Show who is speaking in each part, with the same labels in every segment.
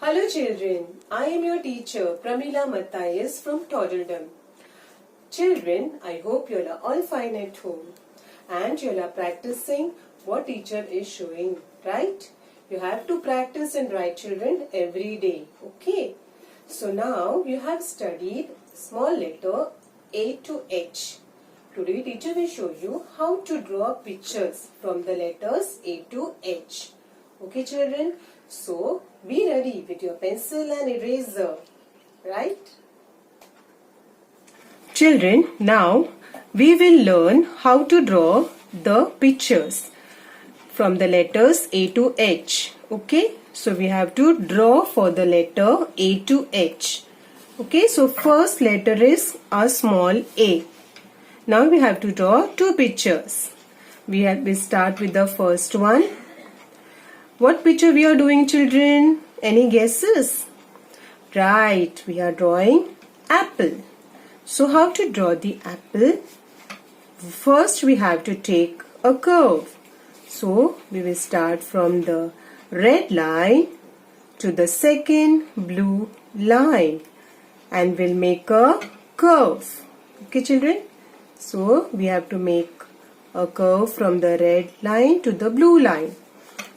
Speaker 1: Hello children, I am your teacher Pramila Matthias from Toddledom. Children, I hope you are all fine at home and you are practicing what teacher is showing, right? You have to practice and write children every day, okay? So now you have studied small letter A to H. Today teacher will show you how to draw pictures from the letters A to H. Okay children, so be ready with your pencil and eraser, right? Children, now we will learn how to draw the pictures from the letters A to H. Okay, so we have to draw for the letter A to H. Okay, so first letter is a small A. Now we have to draw two pictures. We start with the first one. What picture we are doing, children? Any guesses? Right, we are drawing apple. So how to draw the apple? First we have to take a curve. So we will start from the red line to the second blue line and we'll make a curve. Okay children? So we have to make a curve from the red line to the blue line.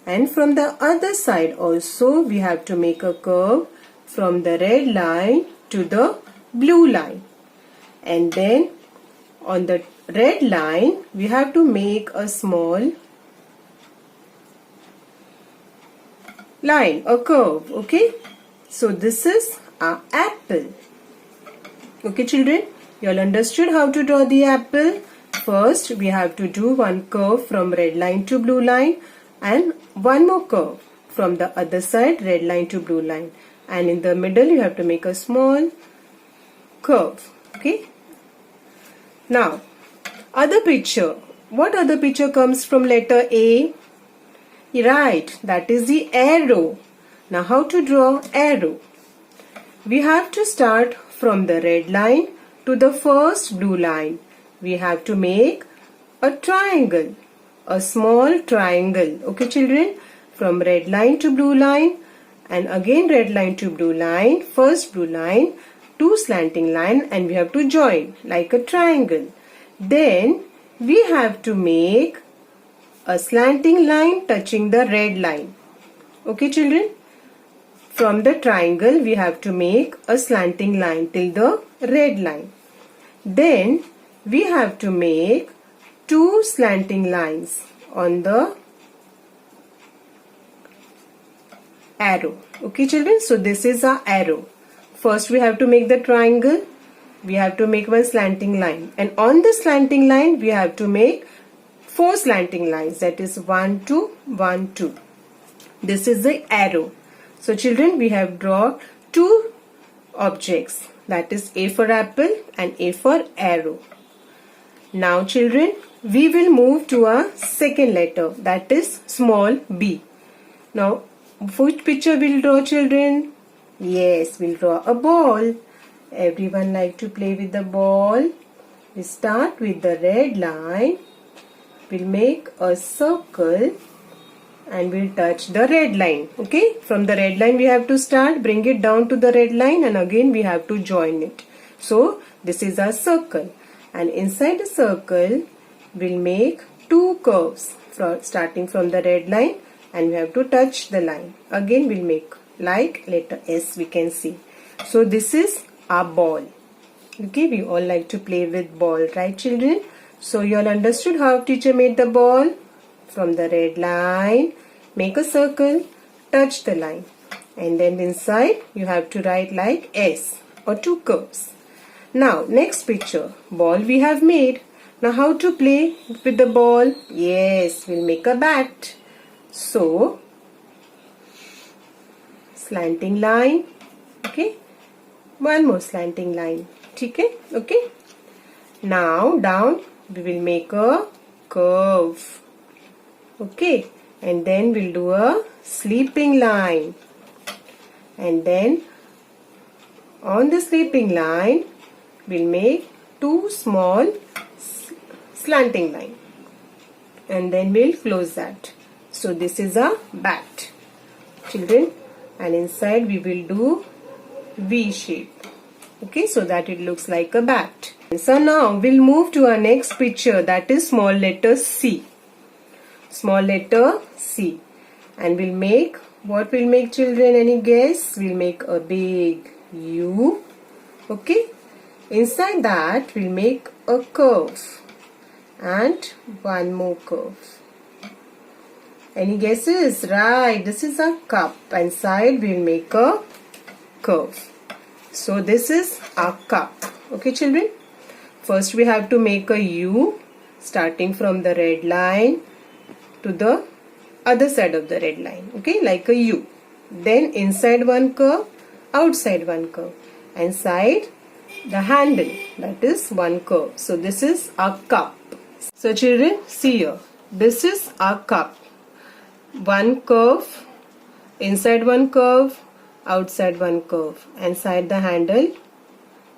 Speaker 1: And from the other side also we have to make a curve from the red line to the blue line. And then on the red line we have to make a small line, a curve, okay? So this is our apple. Okay children, you all understood how to draw the apple? First we have to do one curve from red line to blue line and one more curve from the other side, red line to blue line, and in the middle you have to make a small curve. Okay, now other picture. What other picture comes from letter A? Right, that is the arrow. Now how to draw arrow? We have to start from the red line to the first blue line. We have to make a triangle, a small triangle. Okay children, from red line to blue line and again red line to blue line, first blue line, two slanting line, and we have to join like a triangle. Then we have to make a slanting line touching the red line. Okay children, from the triangle we have to make a slanting line till the red line. Then we have to make two slanting lines on the arrow. Okay children, so this is our arrow. First we have to make the triangle. We have to make one slanting line, and on the slanting line we have to make four slanting lines, that is 1 2 1 2. This is the arrow. So children, we have drawn two objects, that is A for apple and A for arrow. Now children, we will move to our second letter, that is small b. Now which picture we'll draw, children? Yes, we'll draw a ball. Everyone like to play with the ball. We start with the red line. We'll make a circle and we'll touch the red line. Okay, from the red line we have to start, bring it down to the red line, and again we have to join it. So this is our circle, and inside the circle we'll make two curves starting from the red line, and we have to touch the line. Again we'll make like letter S, we can see. So this is our ball. Okay, we all like to play with ball, right children? So you all understood how teacher made the ball? From the red line, make a circle, touch the line, and then inside you have to write like S or two curves. Now next picture, ball we have made. Now how to play with the ball? Yes, we'll make a bat. So slanting line, okay, one more slanting line, okay. Now down we will make a curve, okay, and then we'll do a sleeping line, and then on the sleeping line we'll make two small slanting line, and then we'll close that. So this is a bat. Children, and inside we will do V shape. Okay, so that it looks like a bat. So now we'll move to our next picture, that is small letter C. Small letter C. And we'll make, what we'll make children, any guess? We'll make a big U. Okay. Inside that we'll make a curve and one more curve. Any guesses? Right, this is a cup. Inside we'll make a curve. So this is our cup. Okay children. First we have to make a U starting from the red line to the other side of the red line. Okay, like a U. Then inside one curve, outside one curve. Inside the handle, that is one curve. So this is our cup. So children, see here. This is our cup. One curve, inside one curve, outside one curve, inside the handle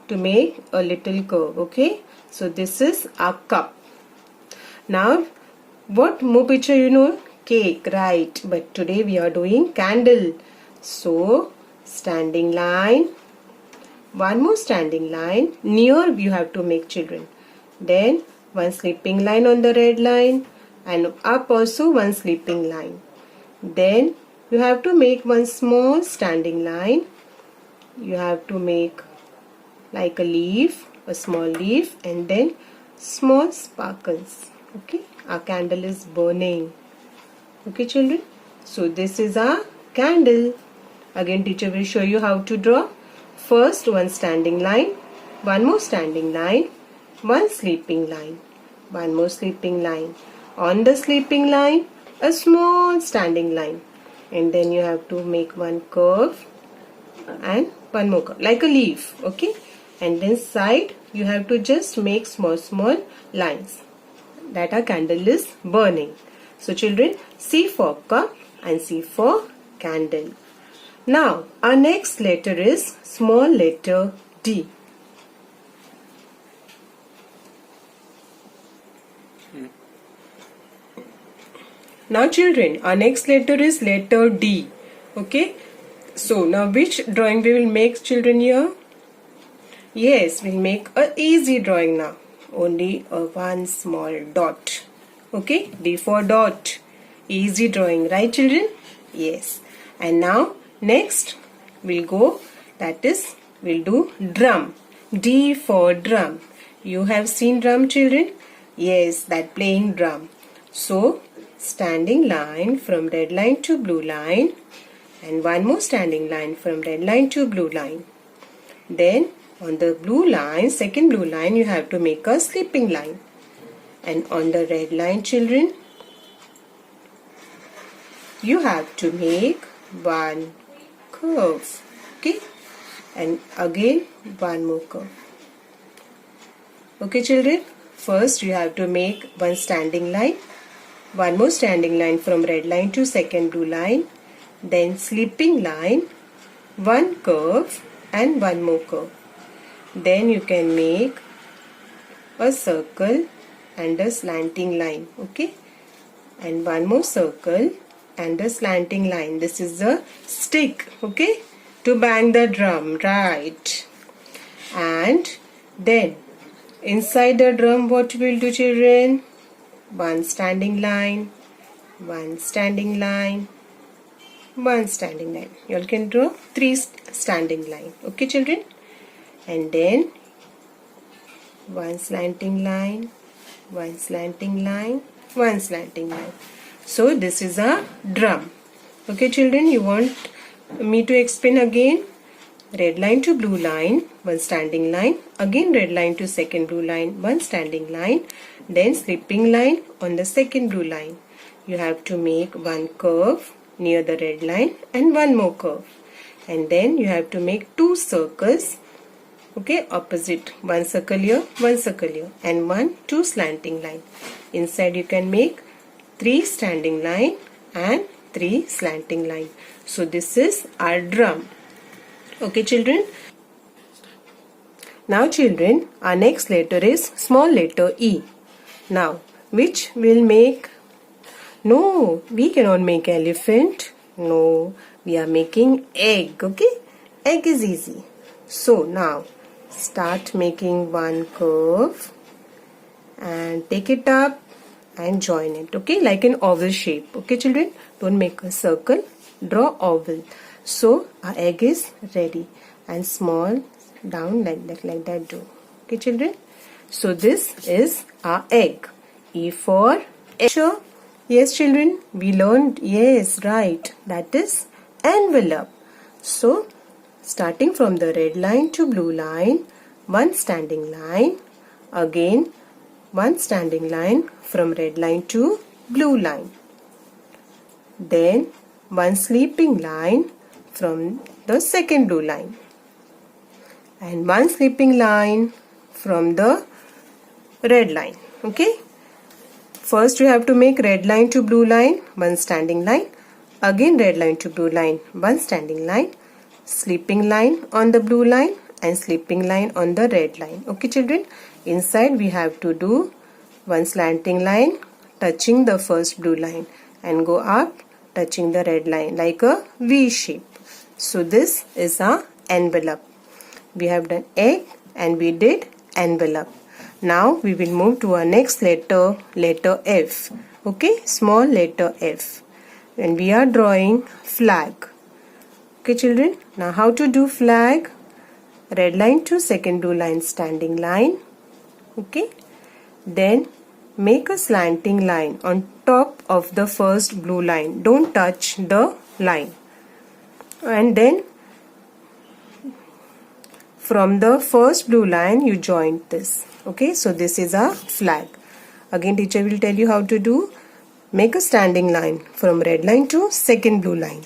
Speaker 1: to make a little curve. Okay, so this is our cup. Now what more picture you know? Cake, right? But today we are doing candle. So standing line, one more standing line, near you have to make children. Then one sleeping line on the red line, and up also one sleeping line. Then you have to make one small standing line. You have to make like a leaf, a small leaf, and then small sparkles. Okay, our candle is burning. Okay children, so this is our candle. Again teacher will show you how to draw. First one standing line, one more standing line, one sleeping line, one more sleeping line. On the sleeping line, a small standing line, and then you have to make one curve and one more curve, like a leaf. Okay, and then side you have to just make small lines that our candle is burning. So children, C for cup and C for candle. Now our next letter is small letter D. Now children, our next letter is letter D. Okay, so now which drawing we will make children here? Yes, we'll make a easy drawing now. Only a one small dot. Okay, D for dot. Easy drawing, right children? Yes. And now next we'll go, that is we'll do drum. D for drum. You have seen drum children? Yes, that playing drum. So standing line from red line to blue line, and one more standing line from red line to blue line. Then on the blue line, second blue line, you have to make a sleeping line. And on the red line children, you have to make one curve. Okay, and again one more curve. Okay children, first you have to make one standing line, one more standing line from red line to second blue line, then sleeping line, one curve and one more curve. Then you can make a circle and a slanting line. Okay, and one more circle and a slanting line. This is the stick, okay, to bang the drum, right? And then inside the drum what will do children? One standing line, one standing line, one standing line. You all can draw three standing line. Okay children, and then one slanting line, one slanting line, one slanting line. So this is a drum. Okay children, you want me to explain again? Red line to blue line, one standing line, again red line to second blue line, one standing line, then sleeping line on the second blue line. You have to make one curve near the red line and one more curve, and then you have to make two circles, okay, opposite, one circle here, and two slanting line. Inside you can make three standing line and three slanting line. So this is our drum. Okay children, now children, our next letter is small letter E. Now which will make, no, we cannot make elephant. No, we are making egg. Okay, egg is easy. So now start making one curve and take it up and join it. Okay, like an oval shape. Okay children, don't make a circle, draw oval. So our egg is ready, and small down like that do. Okay children, so this is our egg. E for sure. Yes children, we learned, yes, right, that is envelope. So starting from the red line to blue line, one standing line, again one standing line from red line to blue line, then one sleeping line from the second blue line, and one sleeping line from the red line. Okay, first you have to make red line to blue line, one standing line, again red line to blue line, one standing line, sleeping line on the blue line and sleeping line on the red line. Okay children, inside we have to do one slanting line touching the first blue line and go up touching the red line like a V shape. So this is our envelope. We have done egg and we did envelope. Now we will move to our next letter, letter F. Okay, small letter F. And we are drawing flag. Okay children, now how to do flag? Red line to second blue line standing line. Okay, then make a slanting line on top of the first blue line. Don't touch the line. And then from the first blue line you join this. Okay, so this is a flag. Again teacher will tell you how to do. Make a standing line from red line to second blue line.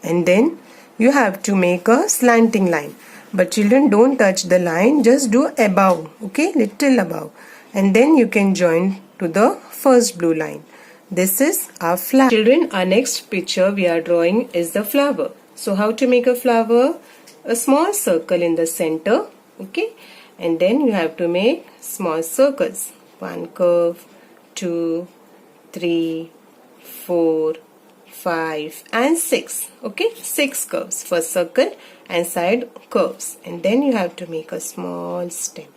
Speaker 1: And then you have to make a slanting line. But children, don't touch the line, just do above. Okay, little above. And then you can join to the first blue line. This is our flag. Children, our next picture we are drawing is the flower. So how to make a flower? A small circle in the center. Okay, and then you have to make small circles. One curve, 2, 3, 4, 5 and 6. Okay, 6 curves for circle and side curves, and then you have to make a small stem.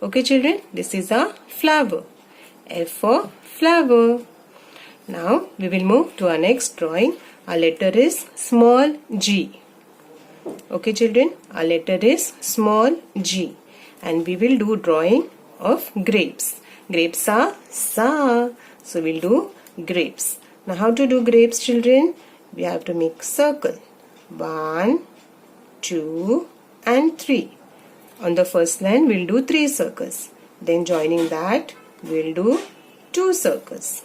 Speaker 1: Okay children, this is a flower. F for flower. Now we will move to our next drawing. Our letter is small g. Okay children, our letter is small g, and we will do drawing of grapes. Grapes are sa, so we'll do grapes. Now how to do grapes children? We have to make circle. 1, 2 and 3. On the first line we'll do 3 circles. Then joining that we'll do 2 circles.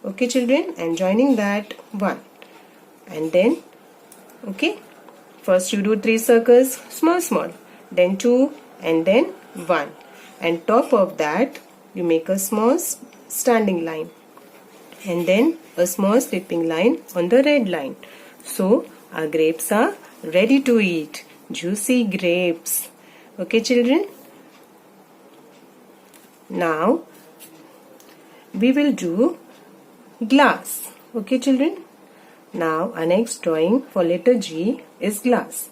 Speaker 1: Okay children, and joining that 1. And then, okay, first you do 3 circles, small, then 2 and then 1. And top of that you make a small standing line, and then a small slipping line on the red line. So our grapes are ready to eat. Juicy grapes. Okay children. Now we will do glass. Okay children. Now our next drawing for letter G is glass.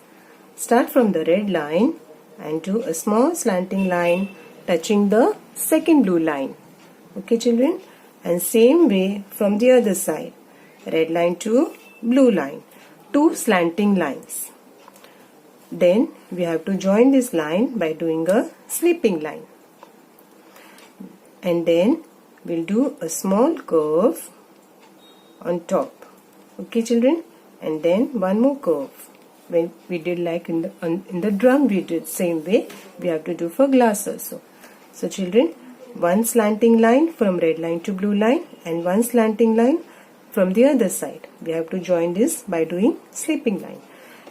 Speaker 1: Start from the red line and do a small slanting line touching the second blue line. Okay children. And same way from the other side. Red line to blue line. 2 slanting lines. Then we have to join this line by doing a slipping line. And then we'll do a small curve on top. Okay children, and then one more curve. When we did like in the drum, we did same way we have to do for glass also. So children, one slanting line from red line to blue line and one slanting line from the other side. We have to join this by doing slipping line.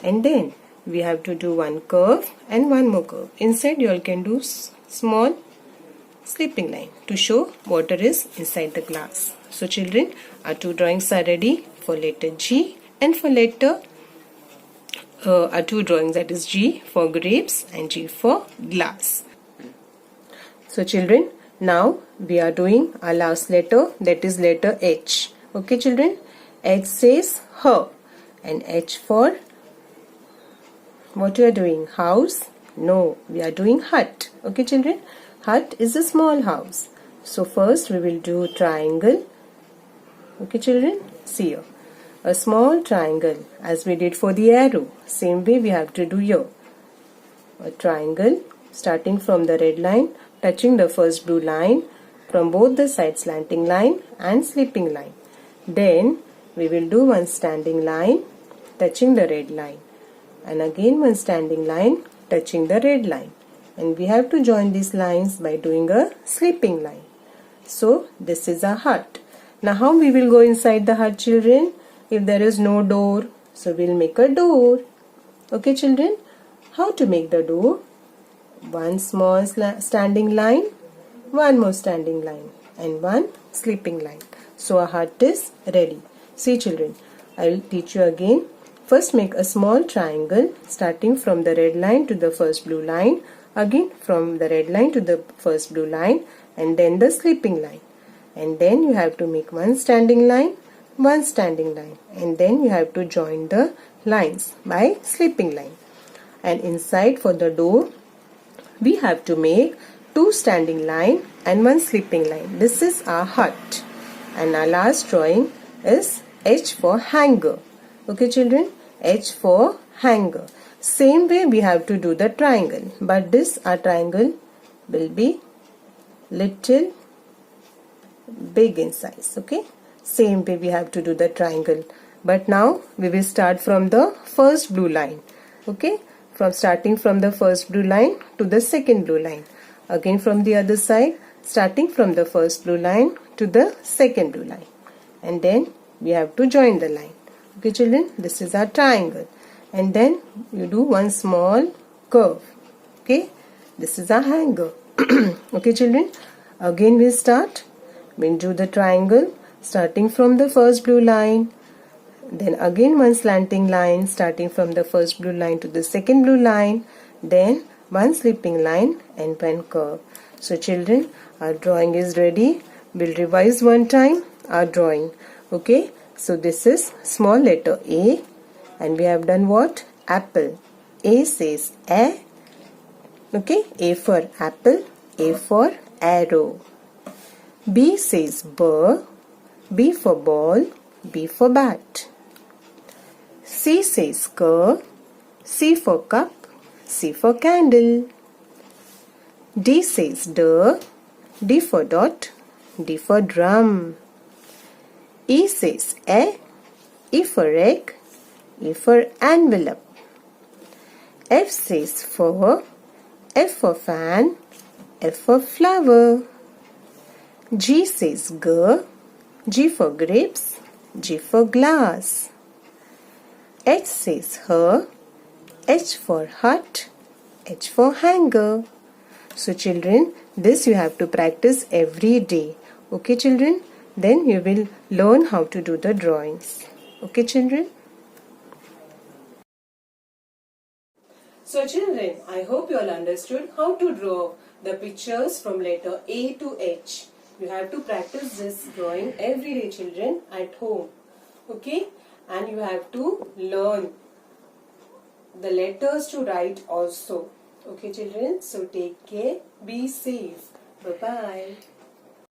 Speaker 1: And then we have to do one curve and one more curve. Inside you all can do small slipping line to show water is inside the glass. So children, our 2 drawings are ready for letter G and for letter our 2 drawings, that is G for grapes and G for glass. So children, now we are doing our last letter, that is letter H. Okay children, H says her. And H for what you are doing? House? No, we are doing hut. Okay, children? Hut is a small house. So first we will do triangle. Okay, children? See here. A small triangle as we did for the arrow. Same way we have to do here. A triangle starting from the red line, touching the first blue line, from both the sides slanting line and slipping line. Then we will do one standing line touching the red line, and again one standing line touching the red line, and we have to join these lines by doing a slipping line. So this is a hut. Now how we will go inside the hut, children? If there is no door, so we'll make a door. Okay, children? How to make the door? One small standing line, one more standing line, and one slipping line. So a hut is ready. See, children, I will teach you again. First make a small triangle starting from the red line to the first blue line, again from the red line to the first blue line, and then the slipping line. And then you have to make one standing line, one standing line, and then you have to join the lines by slipping line. And inside for the door, we have to make two standing line and one slipping line. This is our hut. And our last drawing is H for hanger. Okay, children? H for hanger. Same way we have to do the triangle, but this our triangle will be little big in size. Okay, same way we have to do the triangle, but now we will start from the first blue line. Okay, from starting from the first blue line to the second blue line, again from the other side starting from the first blue line to the second blue line, and then we have to join the line. Okay, children, this is our triangle, and then you do one small curve. Okay, this is our hanger. Okay, children, again we start. We'll do the triangle starting from the first blue line, then again one slanting line starting from the first blue line to the second blue line, then one slipping line and one curve. So children, our drawing is ready. We'll revise one time our drawing. Okay, so this is small letter A, and we have done what? Apple. A says A. Okay, A for apple, A for arrow. B says B, B for ball, B for bat. C says C, C for cup, C for candle. D says D, D for dot, D for drum. E says E for egg, E for envelope. F says for, F for fan, F for flower. G says G, G for grapes, G for glass. H says her, H for hut, H for hanger. So children, this you have to practice every day. Okay, children? Then you will learn how to do the drawings. Okay, children? So children, I hope you all understood how to draw the pictures from letter A to H. You have to practice this drawing every day, children, at home. Okay? And you have to learn the letters to write also. Okay, children? So take care. Be safe. Bye-bye.